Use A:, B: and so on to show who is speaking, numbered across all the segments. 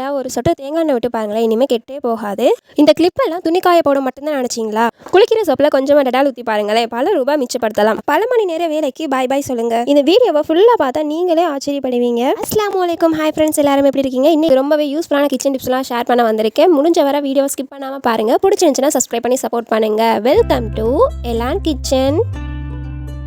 A: துணியில் ஒரு சொட்டு தேங்காய் எண்ணெய் விட்டு பாருங்களேன், இனிமேல் கெட்டே போகாது. இந்த கிளிப்பெல்லாம் துணி காய போட மட்டும்தான் நினச்சிங்களா? குளிக்கிற சோப்பில் கொஞ்சமாக டெட்டால் ஊற்றி பாருங்களேன், பல ரூபாய் மிச்சப்படுத்தலாம். பல மணி நேர வேலைக்கு பாய் பாய் சொல்லுங்க. இந்த வீடியோவை ஃபுல்லாக பார்த்தா நீங்களே ஆச்சரியப்படுவீங்க. அஸ்ஸலாமு அலைக்கும், ஹாய் ஃப்ரெண்ட்ஸ், எல்லாரும் எப்படி இருக்கீங்க? இன்னைக்கு ரொம்பவே யூஸ்ஃபுல்லான கிச்சன் டிப்ஸ்லாம் ஷேர் பண்ண வந்திருக்கேன். முடிஞ்ச வர வீடியோ ஸ்கிப் பண்ணாமல் பாருங்கள். பிடிச்சிருந்துச்சுன்னா சப்ஸ்கிரைப் பண்ணி சப்போர்ட் பண்ணுங்க. Welcome to Elon kitchen.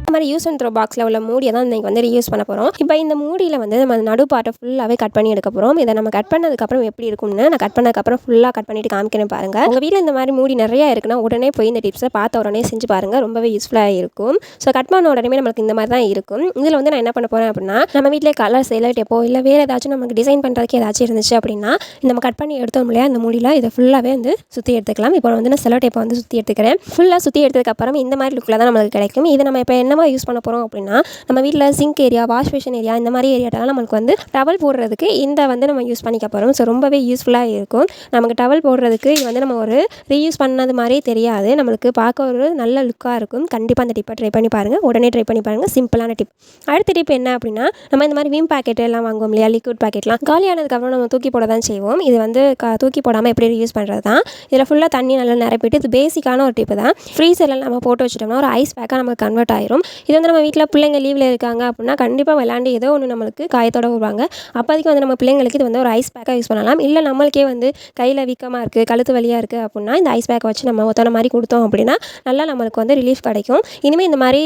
A: இந்த மாதிரி யூஸ் அண்ட் த்ரோ பாக்ஸில் உள்ள மூடியை தான் இன்றைக்கி வந்து ரீயூஸ் பண்ண போகிறோம். இப்போ இந்த மூடியில் வந்து நம்ம நடு பாட்டை ஃபுல்லாகவே கட் பண்ணி எடுக்க போகிறோம். இதை நம்ம கட் பண்ணதுக்கப்புறம் எப்படி இருக்கும்னு நான் கட் பண்ணதுக்கப்புறம் ஃபுல்லாக கட் பண்ணிவிட்டு காமிக்கிறேன் பாருங்கள். உங்கள் வீட்டில் இந்த மாதிரி மூடி நிறையா இருக்குன்னா உடனே போய் இந்த டிப்ஸை பார்த்த உடனே செஞ்சு பாருங்கள், ரொம்பவே யூஸ்ஃபுல்லாக இருக்கும். ஸோ கட் பண்ண உடனே நம்மளுக்கு இந்த மாதிரி தான் இருக்கும். இதில் வந்து நான் என்ன பண்ண போகிறேன் அப்படின்னா, நம்ம வீட்டிலே கலர் செலக்ட் எப்போ இல்லை வேறு ஏதாச்சும் நமக்கு டிசைன் பண்ணுறதுக்கு ஏதாச்சும் இருந்துச்சு அப்படின்னா நம்ம கட் பண்ணி எடுத்தோம் இல்லையா, அந்த மூடியில் இதை ஃபுல்லாகவே வந்து சுற்றி எடுத்துக்கலாம். இப்போ வந்து நான் செலோ டேப்பை வந்து சுற்றி எடுத்துக்கிறேன். ஃபுல்லாக சுற்றி எடுத்ததுக்கப்புறம் இந்த மாதிரி லுக்கில் தான் நம்மளுக்கு கிடைக்கும். இதை நம்ம இப்போ என்னமா யூஸ் பண்ண போகிறோம் அப்படின்னா, நம்ம வீட்டில் sink area, wash basin area, இந்த மாதிரி ஏரியாட்டெல்லாம் நம்மளுக்கு வந்து டவல் போடுறதுக்கு இந்த வந்து நம்ம யூஸ் பண்ணிக்க போகிறோம். ஸோ ரொம்பவே யூஸ்ஃபுல்லாக இருக்கும். நமக்கு டவல் போடுறதுக்கு இது வந்து நம்ம ஒரு ரீயூஸ் பண்ணது மாதிரி தெரியாது, நம்மளுக்கு பார்க்க ஒரு நல்ல லுக்காக இருக்கும். கண்டிப்பாக அந்த டிப்பை ட்ரை பண்ணி பாருங்கள், உடனே ட்ரை பண்ணி பாருங்கள். சிம்பிளான டிப். அடுத்த டிப் என்ன அப்படின்னா, நம்ம இந்த மாதிரி விம் பாக்கெட் எல்லாம் வாங்குவோம் இல்லையா, லிக்விட் பாக்கெட்லாம் காலியானதுக்கப்புறம் நம்ம தூக்கி போட தான் செய்வோம். இது வந்து தூக்கி போடாமல் எப்படி ரீயூஸ் பண்ணுறது தான். இதில் ஃபுல்லாக தண்ணி நல்லா நிரப்பிட்டு, இது பேசிக்கான ஒரு டிப்பு தான். ஃப்ரீசரில் நம்ம போட்டு வச்சுட்டோம்னா ஒரு ஐஸ் பேக்காக நமக்கு கன்வெர்ட் ஆயிரும். இது வந்து நம்ம வீட்டில் பிள்ளைங்க லீவில் இருக்காங்க அப்படின்னா கண்டிப்பாக விளாண்டு ஏதோ ஒன்று நம்மளுக்கு காயத்தோட வருவாங்க. அப்போதைக்கு வந்து நம்ம பிள்ளைங்களுக்கு இது வந்து ஒரு ஐஸ் பேக்காக யூஸ் பண்ணலாம். இல்லை நம்மளுக்கே வந்து கையில் வீக்கமாக இருக்குது, கழுத்து வலியாக இருக்குது அப்படின்னா இந்த ஐஸ் பேக்கை வச்சு நம்ம ஒத்தனை மாதிரி கொடுத்தோம் அப்படின்னா நல்லா நம்மளுக்கு வந்து ரிலீஃப் கிடைக்கும். இனிமேல் இந்த மாதிரி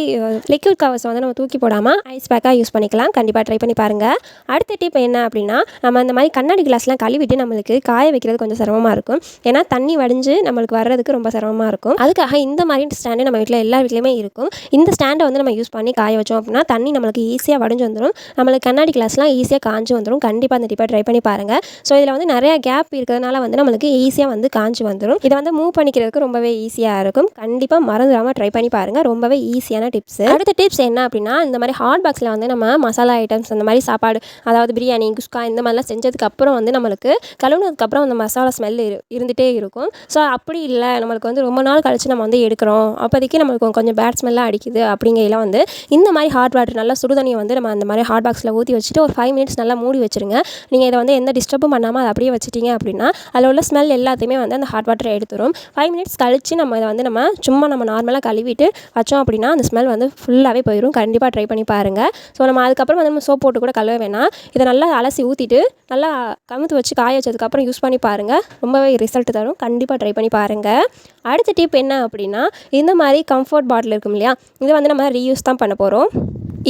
A: லிக்விட் கவர்ஸை வந்து நம்ம தூக்கி போடாமல் ஐஸ் பேக்காக யூஸ் பண்ணிக்கலாம். கண்டிப்பாக ட்ரை பண்ணி பாருங்கள். அடுத்த டிப் என்ன அப்படின்னா, நம்ம இந்த மாதிரி கண்ணாடி கிளாஸ்லாம் கழுவிட்டு நம்மளுக்கு காய வைக்கிறது கொஞ்சம் சிரமமாக இருக்கும். ஏன்னா தண்ணி வடிஞ்சு நம்மளுக்கு வர்றதுக்கு ரொம்ப சிரமமாக இருக்கும். அதுக்காக இந்த மாதிரி ஸ்டாண்டு நம்ம வீட்டில் எல்லா வீட்லையுமே இருக்கும். இந்த ஸ்டாண்டை வந்து நம்ம யூஸ் பண்ணி காய வச்சோம் அப்படின்னா தண்ணி நம்மளுக்கு ஈஸியாக வடிஞ்சு வந்துடும். நம்மளுக்கு கண்ணாடி கிளாஸ்லாம் ஈஸியாக காஞ்சி வந்துடும். கண்டிப்பாக அந்த டிப்பை ட்ரை பண்ணி பாருங்கள். ஸோ இதில் வந்து நிறையா கேப் இருக்கிறதுனால வந்து நம்மளுக்கு ஈஸியாக வந்து காஞ்சி வந்துடும். இதை வந்து மூவ் பண்ணிக்கிறதுக்கு ரொம்பவே ஈஸியாக இருக்கும். கண்டிப்பாக மறந்துடாமல் ட்ரை பண்ணி பாருங்கள், ரொம்பவே ஈஸியான டிப்ஸ். அடுத்த டிப்ஸ் என்ன அப்படின்னா, இந்த மாதிரி ஹாட் பாக்ஸில் வந்து நம்ம மசாலா ஐட்டம்ஸ் அந்த மாதிரி சாப்பாடு, அதாவது பிரியாணி, குஸ்கா இந்த மாதிரிலாம் செஞ்சதுக்கப்புறம் வந்து நம்மளுக்கு கழுவுனதுக்கப்புறம் அந்த மசாலா ஸ்மெல் இருந்துகிட்டே இருக்கும். ஸோ அப்படி இல்லை, நம்மளுக்கு வந்து ரொம்ப நாள் கழிச்சு நம்ம வந்து எடுக்கிறோம், அப்போதைக்கு நம்மளுக்கு கொஞ்சம் பேட் ஸ்மெல்லாம் அடிக்குது அப்படிங்கையெல்லாம் வந்து இந்த மாதிரி ஹாட் வாட்டர் நல்லா சுடுதண்ணியை வந்து நம்ம அந்த மாதிரி ஹாட் பாக்ஸில் ஊற்றி வச்சுட்டு ஒரு 5 மினிட்ஸ் நல்லா மூடி வச்சுருங்க. நீங்கள் இதை வந்து எந்த டிஸ்டர்பும் பண்ணாமல் அதை அப்படியே வச்சுட்டீங்க அப்படின்னா அதில் உள்ள ஸ்மெல் எல்லாத்தையுமே வந்து அந்த ஹாட் வாட்டரை எடுத்துரும். 5 மினிட்ஸ் கழித்து நம்ம இதை வந்து சும்மா நம்ம நார்மலாக கழுவிட்டு வச்சோம் அப்படின்னா அந்த ஸ்மெல் வந்து ஃபுல்லாகவே போயிடும். கண்டிப்பாக ட்ரை பண்ணி பாருங்கள். ஸோ நம்ம அதுக்கப்புறம் வந்து நம்ம சோப் போட்டு கூட கழுவ வேணாம். இதை நல்லா அலசி ஊற்றிட்டு நல்லா கமுத்து வச்சு காய வச்சதுக்கப்புறம் யூஸ் பண்ணி பாருங்கள், ரொம்பவே ரிசல்ட் தரும். கண்டிப்பாக ட்ரை பண்ணி பாருங்கள். அடுத்த டிப் என்ன அப்படின்னா, இந்த மாதிரி கம்ஃபர்ட் பாட்டில் இருக்கும் இல்லையா, இதை வந்து நம்ம ரீயூஸ் தான் பண்ண போகிறோம்.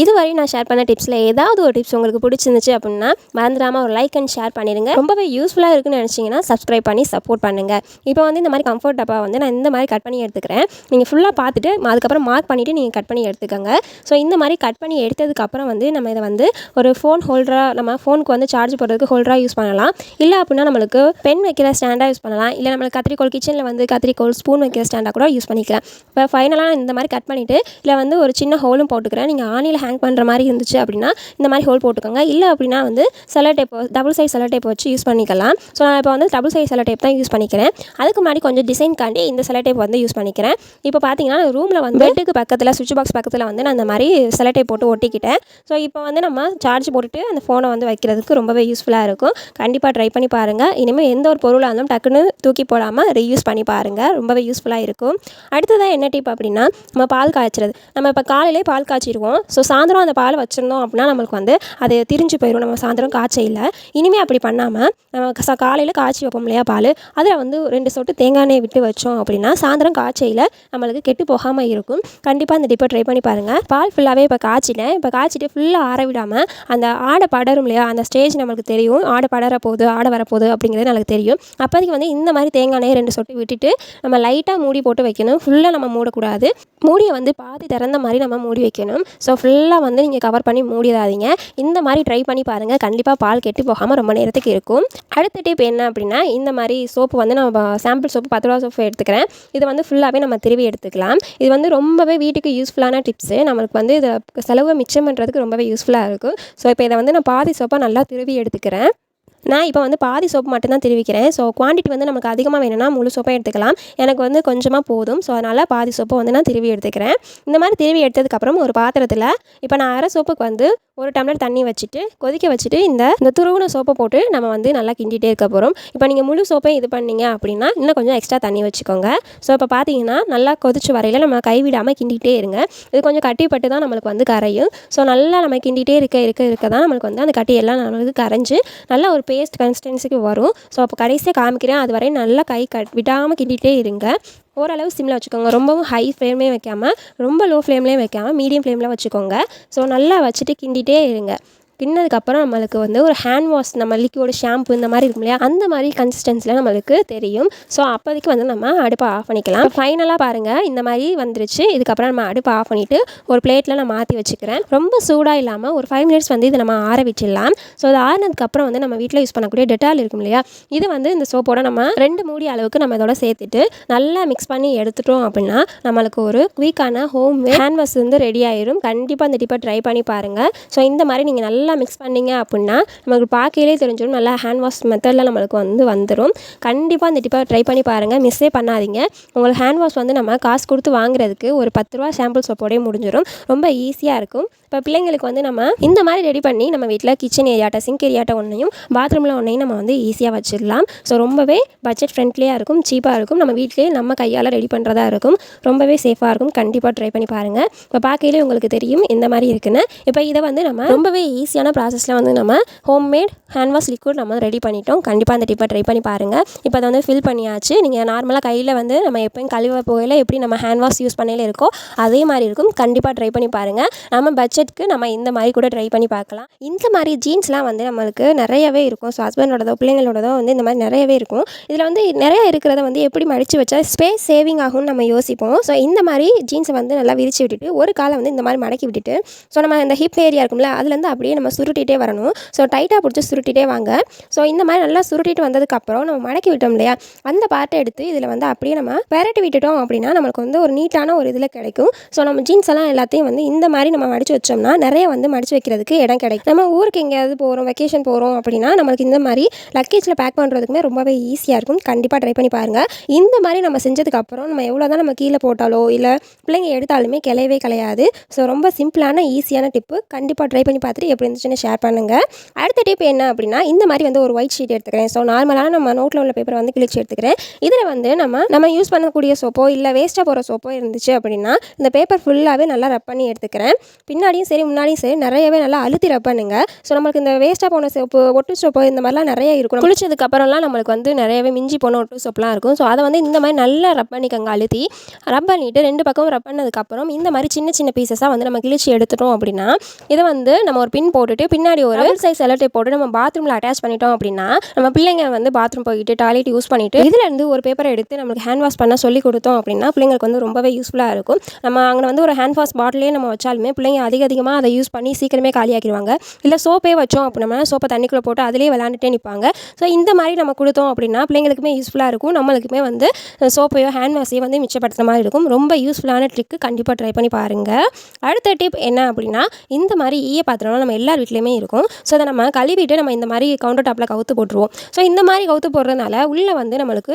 A: இதுவரை நான் ஷேர் பண்ண டிப்ஸில் ஏதாவது ஒரு டிப்ஸ் உங்களுக்கு பிடிச்சிருந்துச்சு அப்படின்னா மறந்துடாமல் ஒரு லைக் அண்ட் ஷேர் பண்ணிடுங்க. ரொம்பவே யூஸ்ஃபுல்லாக இருக்குன்னு நினச்சிங்கன்னா சப்ஸ்கிரைப் பண்ணி சப்போர்ட் பண்ணுங்கள். இப்போ வந்து இந்த மாதிரி கம்ஃபர்ட் டப்பா வந்து நான் இந்த மாதிரி கட் பண்ணி எடுத்துக்கிறேன். நீங்கள் ஃபுல்லாக பார்த்துட்டு அதுக்கப்புறம் மார்க் பண்ணிவிட்டு நீங்கள் கட் பண்ணி எடுத்துக்கோங்க. ஸோ இந்த மாதிரி கட் பண்ணி எடுத்ததுக்கப்புறம் வந்து நம்ம இதை வந்து ஒரு ஃபோன் ஹோல்டராக, நம்ம ஃபோனுக்கு வந்து சார்ஜ் போடுறதுக்கு ஹோல்டராக யூஸ் பண்ணலாம். இல்லை அப்படின்னா நம்மளுக்கு பென் வைக்கிற ஸ்டாண்டாக யூஸ் பண்ணலாம். இல்லை நம்மளுக்கு கத்திரிக்கோல், கிச்சனில் வந்து கத்திரிக்கோல், ஸ்பூன் வைக்கிற ஸ்டாண்டாக கூட யூஸ் பண்ணிக்கலாம். இப்போ ஃபைனலாக இந்த மாதிரி கட் பண்ணிவிட்டு இல்லை வந்து ஒரு சின்ன ஹோலும் போட்டுக்கிறேன். நீங்கள் ஆணியில் ஹேங் பண்ணுற மாதிரி இருந்துச்சு அப்படின்னா இந்த மாதிரி ஹோல் போட்டுக்கோங்க. இல்லை அப்படின்னா வந்து sellotape, double size sellotape வச்சு யூஸ் பண்ணிக்கலாம். ஸோ நான் இப்போ வந்து டபுள் சைஸ் செலோ டேப் தான் யூஸ் பண்ணிக்கிறேன். அதுக்கு முன்னாடி கொஞ்சம் டிசைன் காண்டி இந்த செலோ டேப் வந்து யூஸ் பண்ணிக்கிறேன். இப்போ பார்த்தீங்கன்னா ரூமில் வந்து பெட்டுக்கு பக்கத்தில், சுவிட்ச் பாக்ஸ் பக்கத்தில் வந்து நான் இந்த மாதிரி செலோ டேப் போட்டு ஒட்டிக்கிட்டேன். ஸோ இப்போ வந்து நம்ம சார்ஜ் போட்டுட்டு அந்த ஃபோனை வந்து வைக்கிறதுக்கு ரொம்பவே யூஸ்ஃபுல்லாக இருக்கும். கண்டிப்பாக ட்ரை பண்ணி பாருங்கள். இனிமேல் எந்த ஒரு பொருளாக இருந்தாலும் டக்குன்னு தூக்கி போடாமல் ரீயூஸ் பண்ணி பாருங்கள், ரொம்பவே யூஸ்ஃபுல்லாக இருக்கும். அடுத்ததான் என்ன டிப் அப்படின்னா, நம்ம பால் காய்ச்சறது. நம்ம இப்போ காலையிலே பால் காய்ச்சிடுவோம். ஸோ சாயந்தரம் அந்த பால் வச்சுருந்தோம் அப்படின்னா நம்மளுக்கு வந்து அது திரிஞ்சு போயிடும். நம்ம சாயந்தரம் காய்ச்சையில் இனிமேல் அப்படி பண்ணாமல் நம்ம காலையில் காய்ச்சி வைப்போம் இல்லையா பால், அதில் வந்து 2 சொட்டு தேங்காய் எண்ணெய் விட்டு வச்சோம் அப்படின்னா சாயந்தரம் காய்ச்சையில் நம்மளுக்கு கெட்டு போகாமல் இருக்கும். கண்டிப்பாக அந்த டிப்பை ட்ரை பண்ணி பாருங்கள். பால் ஃபுல்லாகவே இப்போ காய்ச்சிட்டேன். இப்போ காய்ச்சிட்டு ஃபுல்லாக ஆற விடாமல் அந்த ஆடை படரும் இல்லையா, அந்த ஸ்டேஜ் நம்மளுக்கு தெரியும். ஆடை படர போகுது, ஆடை வரப்போகுது அப்படிங்கிறது நம்மளுக்கு தெரியும். அப்போதைக்கு வந்து இந்த மாதிரி தேங்காய் எண்ணெய் 2 சொட்டு விட்டுட்டு நம்ம லைட்டாக மூடி போட்டு வைக்கணும். ஃபுல்லாக நம்ம மூடக்கூடாது. மூடியை வந்து பாதி திறந்த மாதிரி நம்ம மூடி வைக்கணும். ஸோ ஃபுல்லாக வந்து நீங்கள் கவர் பண்ணி மூடிடாதீங்க. இந்த மாதிரி ட்ரை பண்ணி பாருங்கள், கண்டிப்பாக பால் கெட்டு போகாமல் ரொம்ப நேரத்துக்கு இருக்கும். அடுத்த டிப் என்ன அப்படின்னா, இந்த மாதிரி சோப்பு வந்து நம்ம சாம்பிள் சோப்பு 10 ரூபா சோப்பு எடுத்துக்கிறேன். இதை வந்து ஃபுல்லாகவே நம்ம திருவி எடுத்துக்கலாம். இது வந்து ரொம்பவே வீட்டுக்கு யூஸ்ஃபுல்லான டிப்ஸு. நம்மளுக்கு வந்து இதை செலவை மிச்சம் பண்ணுறதுக்கு ரொம்பவே யூஸ்ஃபுல்லாக இருக்கும். ஸோ இப்போ இதை வந்து நான் பாதி சோப்பாக நல்லா திருவி எடுத்துக்கிறேன். நான் இப்போ வந்து பாதி சோப்பு மட்டும்தான் திருவிக்கிறேன். ஸோ குவான்டிட்டி வந்து நமக்கு அதிகமாக வேணும்னா முழு சோப்பை எடுத்துக்கலாம். எனக்கு வந்து கொஞ்சமாக போதும். ஸோ அதனால் பாதி சோப்பை வந்து நான் திருவி எடுத்துக்கிறேன். இந்த மாதிரி திருவி எடுத்ததுக்கப்புறம் ஒரு பாத்திரத்தில் இப்போ நான் அரை சோப்புக்கு வந்து 1 டம்ளர் தண்ணி வச்சுட்டு கொதிக்க வச்சுட்டு இந்த துருவின சோப்பை போட்டு நம்ம வந்து நல்லா கிண்டிகிட்டே இருக்க போகிறோம். இப்போ நீங்கள் முழு சோப்பை இது பண்ணீங்க அப்படின்னா இன்னும் கொஞ்சம் எக்ஸ்ட்ரா தண்ணி வச்சுக்கோங்க. ஸோ இப்போ பார்த்தீங்கன்னா நல்லா கொதிச்சு வரையில் நம்ம கைவிடாமல் கிண்டிகிட்டே இருங்க. இது கொஞ்சம் கட்டிப்பட்டு தான் நம்மளுக்கு வந்து கரையும். ஸோ நல்லா நம்ம கிண்டிகிட்டே இருக்க தான் நம்மளுக்கு வந்து அந்த கட்டியெல்லாம் நம்மளுக்கு கரைஞ்சி நல்லா ஒரு பேஸ்ட் கன்சிஸ்டன்சிக்கு வரும். ஸோ அப்போ கடைசியாக காமிக்கிறேன். அது வரை நல்லா விடாமல் கிண்டிகிட்டே இருங்க. ஓரளவு சிம்மில் வச்சுக்கோங்க. ரொம்பவும் ஹை ஃப்ளேம்லேயும் வைக்காமல் ரொம்ப லோ ஃப்ளேம்லேயும் வைக்காமல் மீடியம் ஃப்ளேமில் வச்சுக்கோங்க. ஸோ நல்லா வச்சுட்டு கிண்டிகிட்டே இருங்க. கிண்ணதுக்கப்புறம் நம்மளுக்கு வந்து ஒரு ஹேண்ட் வாஷ் நம்ம லிக்விட் ஷாம்பு இந்த மாதிரி இருக்கும் இல்லையா, அந்த மாதிரி கன்சிஸ்டன்சியில் நம்மளுக்கு தெரியும். ஸோ அப்போதைக்கு வந்து நம்ம அடுப்பை ஆஃப் பண்ணிக்கலாம். ஃபைனலாக பாருங்கள் இந்த மாதிரி வந்துருச்சு. இதுக்கப்புறம் நம்ம அடுப்பை ஆஃப் பண்ணிவிட்டு ஒரு பிளேட்டில் நான் மாற்றி வச்சுக்கிறேன். ரொம்ப சூடாக இல்லாமல் ஒரு 5 மினிட்ஸ் வந்து இதை நம்ம ஆற விட்டுடலாம். ஸோ அது ஆறினதுக்கப்புறம் வந்து நம்ம வீட்டில் யூஸ் பண்ணக்கூடிய டெட்டால் இருக்கும் இல்லையா, இது வந்து இந்த சோப்போட நம்ம 2 மூடி அளவுக்கு நம்ம இதோட சேர்த்துட்டு நல்லா மிக்ஸ் பண்ணி எடுத்துட்டோம் அப்படின்னா நம்மளுக்கு ஒரு குயிக்கான ஹோம் ஹேண்ட் வாஷ் வந்து ரெடி ஆயிரும். கண்டிப்பாக இந்த டிப்பை ட்ரை பண்ணி பாருங்கள். ஸோ இந்த மாதிரி நீங்கள் நல்லா மிக்ஸ் பண்ணிங்க அப்படின்னா நமக்கு பார்க்கையிலே தெரிஞ்சிடும். நல்லா ஹேண்ட் வாஷ் மெத்தடில் நம்மளுக்கு வந்து வந்துடும். கண்டிப்பாக இந்த டிப்பை ட்ரை பண்ணி பாருங்கள். மிஸ்ஸே பண்ணாதீங்க. உங்களுக்கு ஹேண்ட் வாஷ் வந்து நம்ம காசு கொடுத்து வாங்குறதுக்கு ஒரு 10 ரூபா சாம்பிள் சோப்போடே முடிஞ்சிடும். ரொம்ப ஈஸியாக இருக்கும். இப்போ பிள்ளைங்களுக்கு வந்து நம்ம இந்த மாதிரி ரெடி பண்ணி நம்ம வீட்டில் கிச்சன் ஏரியாட்ட சிங்க் ஏரியாட்ட ஒன்றையும் பாத்ரூமில் ஒன்றையும் நம்ம வந்து ஈஸியாக வச்சிடலாம். ஸோ ரொம்பவே பட்ஜெட் ஃப்ரெண்ட்லியாக இருக்கும், சீப்பாக இருக்கும். நம்ம வீட்டிலே நம்ம கையால் ரெடி பண்ணுறதா இருக்கும். ரொம்பவே சேஃபாக இருக்கும். கண்டிப்பாக ட்ரை பண்ணி பாருங்கள். இப்போ பார்க்கையிலே உங்களுக்கு தெரியும் இந்த மாதிரி இருக்குன்னு. இப்போ இதை வந்து நம்ம ரொம்பவே ஈஸியான ப்ராசஸில் வந்து நம்ம ஹோம்மேட் ஹேண்ட் வாஷ் லிக்விட் நம்ம ரெடி பண்ணிட்டோம். கண்டிப்பாக அந்த டிப்பை ட்ரை பண்ணி பாருங்கள். இப்போ அதை வந்து ஃபில் பண்ணியாச்சு. நீங்கள் நார்மலாக கையில் வந்து நம்ம எப்போயும் கழுவ போகையில் எப்படி நம்ம ஹேண்ட் வாஷ் யூஸ் பண்ணையில இருக்கோ அதே மாதிரி இருக்கும். கண்டிப்பாக ட்ரை பண்ணி பாருங்கள். நம்ம பட்ஜெட்க்கு நம்ம இந்த மாதிரி கூட ட்ரை பண்ணி பார்க்கலாம். இந்த மாதிரி ஜீன்ஸ்லாம் வந்து நம்மளுக்கு நிறையவே இருக்கும். ஸோ ஹஸ்பண்டோடதோ பிள்ளைங்களோடதோ வந்து இந்த மாதிரி நிறையவே இருக்கும். இதில் வந்து நிறைய இருக்கிறத வந்து எப்படி மடித்து வச்சா ஸ்பேஸ் சேவிங் ஆகும்னு நம்ம யோசிப்போம். ஸோ இந்த மாதிரி ஜீன்ஸை வந்து நல்லா விரித்து விட்டுட்டு ஒரு காலை வந்து இந்த மாதிரி மடக்கி விட்டுட்டு ஸோ நம்ம இந்த ஹிப் ஏரியா இருக்கும்ல அதுலேருந்து அப்படியே நம்ம சுருட்டிகிட்டே வரணும். ஸோ டைட்டாக பிடிச்சி சுருட்டிகிட்டே வாங்க. ஸோ இந்த மாதிரி நல்லா சுருட்டிட்டு வந்ததுக்கப்புறம் நம்ம மடக்கி விட்டோம் இல்லையா, அந்த பார்ட்டை எடுத்து இதில் வந்து அப்படியே நம்ம பெரட்டி விட்டுட்டோம் அப்படின்னா நம்மளுக்கு வந்து ஒரு நீட்டான ஒரு இதில் கிடைக்கும். ஸோ நம்ம ஜீன்ஸ் எல்லாம் எல்லாத்தையும் வந்து இந்த மாதிரி நம்ம மடித்து வச்சோம்னா நிறைய வந்து மடித்து வைக்கிறதுக்கு இடம் கிடைக்கும். நம்ம ஊருக்கு எங்கேயாவது போகிறோம், வெக்கேஷன் போகிறோம் அப்படின்னா நம்மளுக்கு இந்த மாதிரி லக்கேஜில் பேக் பண்ணுறதுக்குமே ரொம்பவே ஈஸியாக இருக்கும். கண்டிப்பாக ட்ரை பண்ணி பாருங்கள். இந்த மாதிரி நம்ம செஞ்சதுக்கப்புறம் நம்ம எவ்வளோ தான் நம்ம கீழே போட்டாலோ இல்லை பிள்ளைங்க எடுத்தாலுமே கிளையவே கிடையாது. ஸோ ரொம்ப சிம்பிளான ஈஸியான டிப்பு. கண்டிப்பாக ட்ரை பண்ணி பார்த்துட்டு எப்படி இருந்துச்சுன்னு ஷேர் பண்ணுங்கள். அடுத்த டிப் என்ன அப்படின்னா இந்த மாதிரி வந்து ஒரு ஒயிட் ஷீட் எடுத்துக்கிறேன். ஸோ நார்மலான நம்ம நோட்டில் உள்ள பேப்பரை வந்து கிழிச்சு எடுத்துக்கிறேன். இதில் வந்து நம்ம யூஸ் பண்ணக்கூடிய சோப்போ இல்லை வேஸ்ட்டாக போகிற சோப்போ இருந்துச்சு அப்படின்னா இந்த பேப்பர் ஃபுல்லாகவே நல்லா ரப் பண்ணி எடுத்துக்கிறேன். பின்னாடியும் சரி முன்னாடியும் சரி நிறையவே நல்லா அழுத்தி ரப் பண்ணுங்க. ஸோ நம்மளுக்கு இந்த வேஸ்ட்டாக போன சோப்பு ஒட்டு சோப்பு இந்த மாதிரிலாம் நிறைய இருக்கும். குளிச்சதுக்கப்புறம்லாம் நம்மளுக்கு வந்து நிறையவே மிஞ்சி போன ஒட்டு சோப்புலாம் இருக்கும். ஸோ அதை வந்து இந்த மாதிரி நல்லா ரப் பண்ணிக்கோங்க. அழுத்தி ரப் பண்ணிவிட்டு 2 பக்கம் ரப் பண்ணதுக்கப்புறம் இந்த மாதிரி சின்ன சின்ன பீசஸாக வந்து நம்ம கிழிச்சு எடுத்துட்டோம் அப்படின்னா இதை வந்து நம்ம ஒரு பின் போட்டுட்டு பின்னாடி ஒரு சைஸ் செலோ டேப் போட்டு நம்ம பாத்ரூமில் அட்டாச் பண்ணிட்டோம் அப்படின்னா நம்ம பிள்ளைங்க வந்து பாத்ரூம் போயிட்டு டாய்லெட் யூஸ் பண்ணிட்டு இதுலேருந்து ஒரு பேப்பரை எடுத்து நம்மளுக்கு ஹேண்ட் வாஷ் பண்ண சொல்லி கொடுத்தோம் அப்படின்னா பிள்ளைங்களுக்கு வந்து ரொம்பவே யூஸ்ஃபுல்லாக இருக்கும். நம்ம அங்கே வந்து ஒரு ஹேண்ட் வாஷ் பாட்டிலே நம்ம வச்சாலுமே பிள்ளைங்க அதிகமாக அதை யூஸ் பண்ணி சீக்கிரமே காலியாக்கிடுவாங்க. இல்லை சோப்பே வச்சோம் அப்படின்னா சோப்பை தண்ணிக்குள்ளே போட்டு அதிலே விளாண்டுட்டே நிற்பாங்க. ஸோ இந்த மாதிரி நம்ம கொடுத்தோம் அப்படின்னா பிள்ளைங்களுக்குமே யூஸ்ஃபுல்லாக இருக்கும். நம்மளுக்குமே வந்து சோப்பையோ ஹேண்ட் வாஷையோ வந்து மிச்சப்படுத்துகிற மாதிரி இருக்கும். ரொம்ப யூஸ்ஃபுல்லான ட்ரிக்கு. கண்டிப்பாக ட்ரை பண்ணி பாருங்கள். அடுத்த டிப் என்ன அப்படின்னா இந்த மாதிரி ஈய பாத்திரம்லாம் நம்ம எல்லார் வீட்லேயுமே இருக்கும். ஸோ அதை நம்ம கழுவிட்டு நம்ம இந்த மாதிரி கவுண்டர் டாப்பில் கவுத்து போட்டுருவோம். ஸோ இந்த மாதிரி கவுத்து போடுறதுனால உள்ளே வந்து நம்மளுக்கு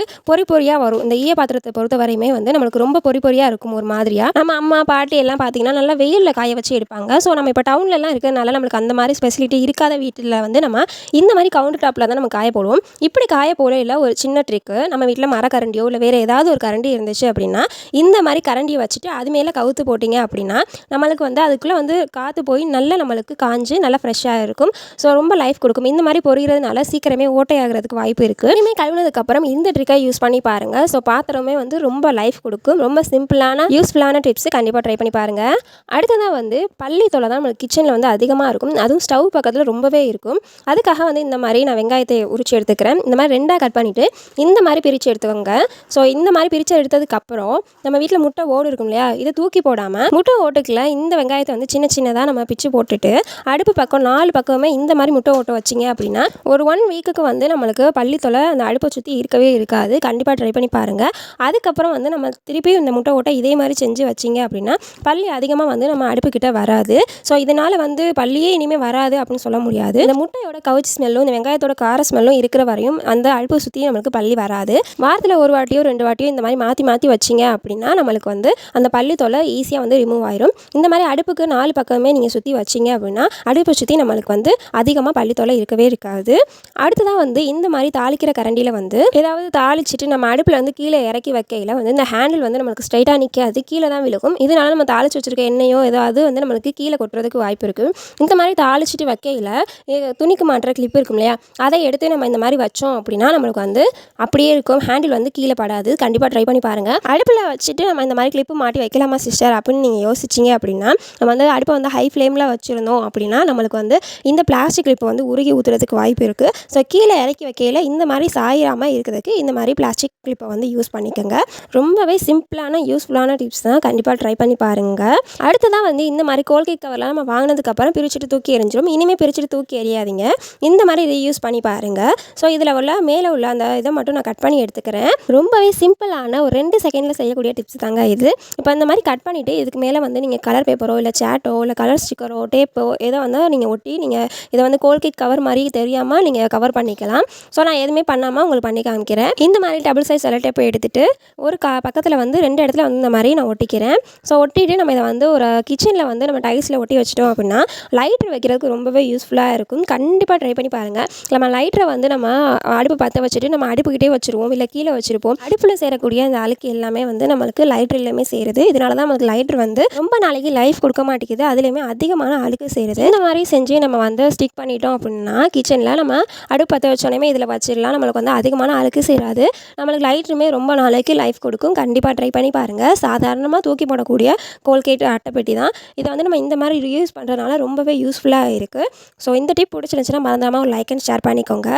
A: பொறியாக வரும். இந்த ஈய பாத்திரத்தை பொறுத்த வரையுமே வந்து நம்மளுக்கு ரொம்ப பொறியாக இருக்கும். ஒரு மாதிரியாக நம்ம அம்மா பாட்டி எல்லாம் பார்த்தீங்கன்னா நல்லா வெயிலில் காய வச்சு எடுப்பாங்க. ஸோ நம்ம இப்போ டவுன்லலாம் இருக்கிறதுனால நம்மளுக்கு அந்த மாதிரி ஸ்பெசிலிட்டி இருக்காத வீட்டில் வந்து நம்ம இந்த மாதிரி கவுண்டர் டாப்பில் தான் நம்ம காய போடுவோம். இப்படி காய போடையில் ஒரு சின்ன ட்ரிக்கு, நம்ம வீட்டில் மரக்கரண்டியோ இல்லை வேறு ஏதாவது ஒரு கரண்டி இருந்துச்சு அப்படின்னா இந்த மாதிரி கரண்டியை வச்சுட்டு அது மேலே கவுத்து போட்டிங்க அப்படின்னா நம்மளுக்கு வந்து அதுக்குள்ளே வந்து காற்று போய் நல்லா நம்மளுக்கு காஞ்சு நல்லா ஃப்ரெஷ்ஷாக இருக்கும். ஸோ ரொம்ப லைஃப் கொடுக்கும். இந்த மாதிரி பொரிகிறதுனால சீக்கிரமே ஓட்டையாகிறதுக்கு வாய்ப்பு இருக்குது. இனிமேல் கழுவுனதுக்கப்புறம் இந்த ட்ரிக்கை யூஸ் பண்ணி பாருங்கள். ஸோ பாத்திரமே வந்து ரொம்ப லைஃப் கொடுக்கும். ரொம்ப சிம்பிளான யூஸ்ஃபுல்லான டிப்ஸ். கண்டிப்பாக ட்ரை பண்ணி பாருங்கள். அடுத்ததாக வந்து பள்ளி தொலை தான் நம்மளுக்கு கிச்சனில் வந்து அதிகமாக இருக்கும். அதுவும் ஸ்டவ் பக்கத்தில் ரொம்பவே இருக்கும். அதுக்காக வந்து இந்த மாதிரி நான் வெங்காயத்தை உரிச்சு எடுத்துக்கிறேன். இந்த மாதிரி 2ஆக கட் பண்ணிவிட்டு இந்த மாதிரி பிரித்து எடுத்துக்கோங்க. ஸோ இந்த மாதிரி பிரித்து எடுத்ததுக்கப்புறம் நம்ம வீட்டில் முட்டை ஓடு இருக்கும் இல்லையா, இதை தூக்கி போடாமல் முட்டை ஓட்டுக்குள்ள இந்த வெங்காயத்தை வந்து சின்ன சின்னதாக நம்ம பிச்சு போட்டுட்டு அடுப்பு பக்கம் 4 பக்கமே இந்த மாதிரி முட்டை ஓட்ட வச்சிங்க அப்படின்னா ஒரு 1 வீக்குக்கு வந்து நம்மளுக்கு பள்ளி தொலை அந்த அடுப்பை சுற்றி இருக்கவே இருக்காது. கண்டிப்பாக ட்ரை பண்ணி பாருங்கள். அதுக்கப்புறம் வந்து நம்ம திருப்பியும் இந்த முட்டை ஓட்டை இதே மாதிரி செஞ்சு வச்சிங்க அப்படின்னா பள்ளி அதிகமாக வந்து நம்ம அடுப்புக்கிட்ட வராது. வராது. ஸோ இதனால் வந்து பல்லியே இனிமேல் வராது அப்படின்னு சொல்ல முடியாது. இந்த முட்டையோட கவுச்சி ஸ்மெல்லும் இந்த வெங்காயத்தோட கார ஸ்மெல்லும் இருக்கிற வரையும் அந்த அடுப்பை சுற்றி நம்மளுக்கு பல்லி வராது. வாரத்தில் ஒரு வாட்டியோ 2 வாட்டியோ இந்த மாதிரி மாற்றி மாற்றி வச்சிங்க அப்படின்னா நம்மளுக்கு வந்து அந்த பல்லி தொல்லை ஈஸியாக வந்து ரிமூவ் ஆயிரும். இந்த மாதிரி அடுப்புக்கு 4 பக்கமே நீங்கள் சுற்றி வச்சிங்க அப்படின்னா அடுப்பை சுற்றி நம்மளுக்கு வந்து அதிகமாக பல்லி தொல்லை இருக்கவே இருக்காது. அடுத்ததாக வந்து இந்த மாதிரி தாளிக்கிற கரண்டியில் வந்து ஏதாவது தாளிச்சிட்டு நம்ம அடுப்பில் வந்து கீழே இறக்கி வைக்கையில் வந்து இந்த ஹேண்டில் வந்து நம்மளுக்கு ஸ்ட்ரைட்டாக நிற்காது, கீழே தான் விழுகும். இதனால நம்ம தாளிச்சு வச்சிருக்க எண்ணெயோ ஏதாவது வந்து நம்மளுக்கு கீழே கொட்டுறதுக்கு வாய்ப்பு இருக்குது. இந்த மாதிரி தாளிச்சிட்டு வைக்கையில் துணிக்கு மாட்டுற கிளிப் இருக்கும் இல்லையா, அதை எடுத்து நம்ம இந்த மாதிரி வச்சோம் அப்படின்னா நம்மளுக்கு வந்து அப்படியே இருக்கும், ஹேண்டில் வந்து கீழே படாது. கண்டிப்பாக ட்ரை பண்ணி பாருங்கள். அடுப்பில் வச்சுட்டு நம்ம இந்த மாதிரி கிளிப்பு மாட்டி வைக்கலாமா சிஸ்டர் அப்படின்னு நீங்கள் யோசிச்சிங்க அப்படின்னா, நம்ம வந்து அடுப்பை வந்து ஹை ஃப்ளேமில் வச்சுருந்தோம் அப்படின்னா நம்மளுக்கு வந்து இந்த பிளாஸ்டிக் கிளிப்பு வந்து உருகி ஊற்றுறதுக்கு வாய்ப்பு இருக்குது. ஸோ கீழே இறக்கி வைக்கையில் இந்த மாதிரி சாயிராமல் இருக்கிறதுக்கு இந்த மாதிரி பிளாஸ்டிக் கிளிப்பை வந்து யூஸ் பண்ணிக்கோங்க. ரொம்பவே சிம்பிளான யூஸ்ஃபுல்லான டிப்ஸ் தான், கண்டிப்பாக ட்ரை பண்ணி பாருங்கள். அடுத்ததாக வந்து இந்த மாதிரி கோல்கேட் கவர்லாம் நம்ம வாங்கினதுக்கப்புறம் பிரிச்சுட்டு தூக்கி எறிஞ்சிடும். இனிமேல் பிரிச்சுட்டு தூக்கி எறியாதீங்க, இந்த மாதிரி இதை யூஸ் பண்ணி பாருங்கள். ஸோ இதில் உள்ள மேலே உள்ள அந்த இதை மட்டும் நான் கட் பண்ணி எடுத்துக்கிறேன். ரொம்பவே சிம்பிளான ஒரு 2 செகண்டில் செய்யக்கூடிய டிப்ஸ் தாங்க இது. இப்போ இந்த மாதிரி கட் பண்ணிவிட்டு இதுக்கு மேலே வந்து நீங்கள் கலர் பேப்பரோ இல்லை சேட்டோ இல்லை கலர் ஸ்டிக்கரோ டேப்போ ஏதோ வந்து நீங்கள் ஒட்டி நீங்கள் இதை வந்து கோல்கேட் கவர் மாதிரி தெரியாமல் நீங்கள் கவர் பண்ணிக்கலாம். ஸோ நான் எதுவுமே பண்ணாமல் உங்களுக்கு பண்ணி காமிக்கிறேன். இந்த மாதிரி டபுள் சைஸ் செலோ டேப்பை எடுத்துகிட்டு ஒரு பக்கத்தில் வந்து 2 இடத்துல வந்து இந்த மாதிரி நான் ஒட்டிக்கிறேன். ஸோ ஒட்டிட்டு நம்ம இதை வந்து ஒரு கிச்சனில் வந்து நம்ம டைல்ஸில் ஒட்டி வச்சிட்டோம் அப்படின்னா லைட்டர் வைக்கிறதுக்கு ரொம்பவே யூஸ்ஃபுல்லாக இருக்கும். கண்டிப்பாக ட்ரை பண்ணி பாருங்கள். நம்ம லைட்டரை வந்து நம்ம அடுப்பு பற்ற வச்சுட்டு நம்ம அடுப்புக்கிட்டே வச்சுருவோம், இல்லை கீழே வச்சுருப்போம். அடுப்பில் சேரக்கூடிய அந்த அழுக்கு எல்லாமே வந்து நம்மளுக்கு லைட்டர்லையுமே சேருது. இதனால தான் நம்மளுக்கு லைட்டர் வந்து ரொம்ப நாளைக்கு லைஃப் கொடுக்க மாட்டேங்குது, அதுலேயுமே அதிகமான அழுக்கு சேருது. இந்த மாதிரி செஞ்சு நம்ம வந்து ஸ்டிக் பண்ணிட்டோம் அப்படின்னா கிச்சனில் நம்ம அடுப்பு பற்ற வச்சோன்னே இதில் வச்சிடலாம். நம்மளுக்கு வந்து அதிகமான அழுக்கு சேராது, நம்மளுக்கு லைட்டருமே ரொம்ப நாளைக்கு லைஃப் கொடுக்கும். கண்டிப்பாக ட்ரை பண்ணி பாருங்கள். சாதாரணமாக தூக்கி போடக்கூடிய கோல்கேட் அட்டைப்பெட்டி தான். இதை வந்து நம்ம இந்த மாதிரி ரியூஸ் பண்ணுறதுனால ரொம்பவே யூஸ்ஃபுல்லாக இருக்குது. ஸோ இந்த டிப் பிடிச்சிருந்துச்சுன்னா மறந்துடாமல் ஒரு லைக் அண்ட் ஷேர் பண்ணிக்கோங்க.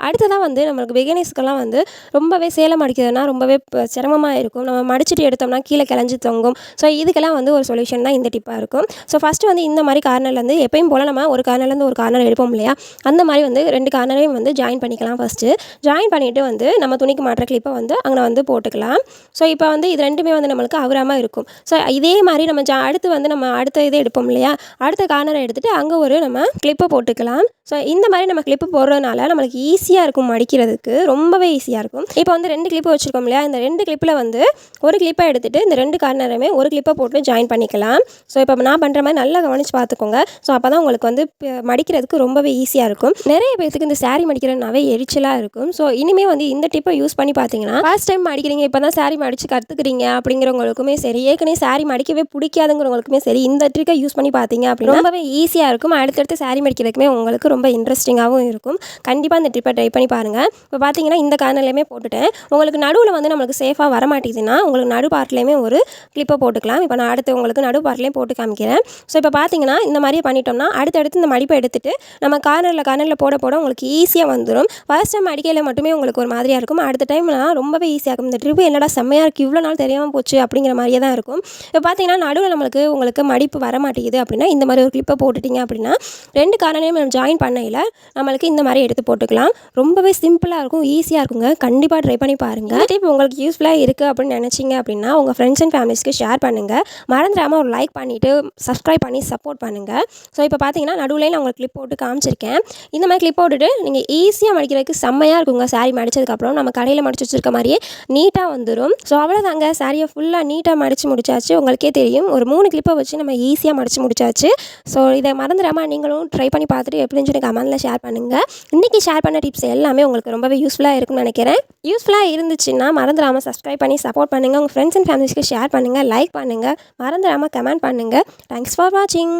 A: அடுத்ததாக வந்து நம்மளுக்கு பிகினர்ஸ்க்கெல்லாம் வந்து ரொம்பவே சேலை மடிக்கிறதுனா ரொம்பவே சிரமமாக இருக்கும். நம்ம மடிச்சுட்டு எடுத்தோம்னா கீழே கிளஞ்சி தொங்கும். ஸோ இதுக்கெல்லாம் வந்து ஒரு சொல்யூஷன் தான் இந்த டிப்பாக இருக்கும். ஸோ ஃபஸ்ட்டு வந்து இந்த மாதிரி கார்னர்லேருந்து எப்பயும் போல் நம்ம ஒரு கார்னர்லேருந்து ஒரு கார்னர் எடுப்போம் இல்லையா, அந்த மாதிரி வந்து 2 கார்னரையும் வந்து ஜாயின் பண்ணிக்கலாம். ஃபஸ்ட்டு ஜாயின் பண்ணிவிட்டு வந்து நம்ம துணிக்கு மாட்டுற கிளிப்பை வந்து அங்கே வந்து போட்டுக்கலாம். ஸோ இப்போ வந்து இது 2மே வந்து நம்மளுக்கு அவுராமல் இருக்கும். ஸோ இதே மாதிரி நம்ம அடுத்து வந்து நம்ம அடுத்த இதை எடுப்போம் இல்லையா, அடுத்த கார்னரை எடுத்துகிட்டு அங்கே ஒரு நம்ம கிளிப்பை போட்டுக்கலாம். ஸோ இந்த மாதிரி நம்ம கிளிப்பு போடுறதுனால நம்மளுக்கு ஈஸியாக இருக்கும், மடிக்கிறதுக்கு ரொம்பவே ஈஸியாக இருக்கும். இப்போ வந்து 2 கிளிப்பு வச்சுருக்கோம் இல்லையா, இந்த 2 கிளிப்பில் வந்து ஒரு கிளிப்பை எடுத்துகிட்டு இந்த 2 கார்னருமே ஒரு கிளிப்பை போட்டு ஜாயின் பண்ணிக்கலாம். ஸோ இப்போ நான் பண்ணுற மாதிரி நல்லா கவனித்து பார்த்துக்கோங்க. ஸோ அப்போ தான் உங்களுக்கு வந்து மடிக்கிறதுக்கு ரொம்பவே ஈஸியாக இருக்கும். நிறைய பேருக்கு இந்த சாரீ மடிக்கிறதுனாவே எரிச்சலாக இருக்கும். ஸோ இனிமேல் வந்து இந்த டிப்பை யூஸ் பண்ணி பார்த்தீங்கன்னா ஃபர்ஸ்ட் டைம் மடிக்கிறீங்க, இப்போ தான் சாரீ மடித்து கற்றுக்குறீங்க அப்படிங்கிறவங்களுக்குமே சரி, ஏற்கனவே சாரீ மடிக்கவே பிடிக்காதுங்கிறவங்களுக்குமே சரி, இந்த ட்ரிக்கை யூஸ் பண்ணி பார்த்தீங்க அப்படின்னா ரொம்பவே ஈஸியாக இருக்கும். அடுத்தடுத்து சாரீ மடிக்கிறதுக்குமே உங்களுக்கு ரொம்ப இன்ட்ரெஸ்டிங்காகவும் இருக்கும். கண்டிப்பாக இந்த ட்ரிப்பை ட்ரை பண்ணி பாருங்கள். இப்போ பார்த்தீங்கன்னா இந்த கார்னர்லையுமே போட்டுட்டேன். உங்களுக்கு நடுவில் வந்து நம்மளுக்கு சேஃபாக வர மாட்டேங்குதுன்னா உங்களுக்கு நடு பார்ட்லேயுமே ஒரு கிளிப்பை போட்டுக்கலாம். இப்போ நான் அடுத்து உங்களுக்கு நடு பார்ட்லேயும் போட்டு காமிக்கிறேன். ஸோ இப்போ பார்த்தீங்கன்னா இந்த மாதிரியே பண்ணிட்டோம்னா அடுத்தடுத்து இந்த மடிப்பை எடுத்துகிட்டு நம்ம கார்னரில் போட உங்களுக்கு ஈஸியாக வந்துடும். ஃபர்ஸ்ட் டைம் அடிக்கையில் மட்டுமே உங்களுக்கு ஒரு மாதிரியாக இருக்கும், அடுத்த டைம்லாம் ரொம்பவே ஈஸியாக இருக்கும். இந்த ட்ரிப்பு என்னடா செம்மையாக இருக்குது, இவ்வளோ நாள் தெரியாமல் போச்சு அப்படிங்கிற மாதிரியே தான் இருக்கும். இப்போ பார்த்தீங்கன்னா நடுவில் உங்களுக்கு மடிப்பு வர மாட்டேங்குது அப்படின்னா இந்த மாதிரி ஒரு கிளிப்பை போட்டுட்டிங்க அப்படின்னா 2 கார்னரையும் நம்ம ஜாயின் பண்ணையில் நம்மளுக்கு இந்த மாதிரி எடுத்து போட்டுக்கலாம். ரொம்பவே சிம்பிளாக இருக்கும், ஈஸியாக இருக்குங்க. கண்டிப்பாக ட்ரை பண்ணி பாருங்கள். இந்த டிப் உங்களுக்கு யூஸ்ஃபுல்லாக இருக்குது அப்படின்னு நினச்சிங்க அப்படின்னா உங்கள் ஃப்ரெண்ட்ஸ் அண்ட் ஃபேமிலிஸ்க்கு ஷேர் பண்ணுங்கள். மறந்துடாமல் ஒரு லைக் பண்ணிவிட்டு சப்ஸ்கிரைப் பண்ணி சப்போர்ட் பண்ணுங்கள். ஸோ இப்போ பார்த்தீங்கன்னா நடுவில் நான் உங்களுக்கு கிளிப் போட்டு காமிச்சிருக்கேன். இந்த மாதிரி கிளிப் போட்டுட்டு நீங்கள் ஈஸியாக மடிக்கிறதுக்கு செம்மையாக இருக்குங்க. சாரீ மடித்ததுக்கப்புறம் நம்ம கடையில் மடிச்சு வச்சுருக்க மாதிரியே நீட்டாக வந்துடும். ஸோ அவ்வளோதாங்க, சாரியை ஃபுல்லாக நீட்டாக மடித்து முடிச்சாச்சு. உங்களுக்கே தெரியும், ஒரு 3 கிளிப்பை வச்சு நம்ம ஈஸியாக மடித்து முடிச்சாச்சு. ஸோ இதை மறந்துடாமல் நீங்களும் ட்ரை பண்ணி பார்த்துட்டு எப்படின்னு சொல்லி கமெண்ட்டில் ஷேர் பண்ணுங்கள். இன்றைக்கி ஷேர் பண்ண டிப்ஸ் எல்லாமே உங்களுக்கு ரொம்பவே யூஸ்ஃபுல்லாக இருக்கும்னு நினைக்கிறேன். யூஸ்ஃபுல்லாக இருந்துச்சுன்னா மறந்துடாமல் சப்ஸ்கிரைப் பண்ணி சப்போர்ட் பண்ணுங்கள். உங்கள் ஃப்ரெண்ட்ஸ் அண்ட் ஃபேமிலிஸ்க்கு ஷேர் பண்ணுங்கள், லைக் பண்ணுங்கள், மறந்துடாமல் கமெண்ட் பண்ணுங்கள். தேங்க்ஸ் ஃபார் வாட்சிங்.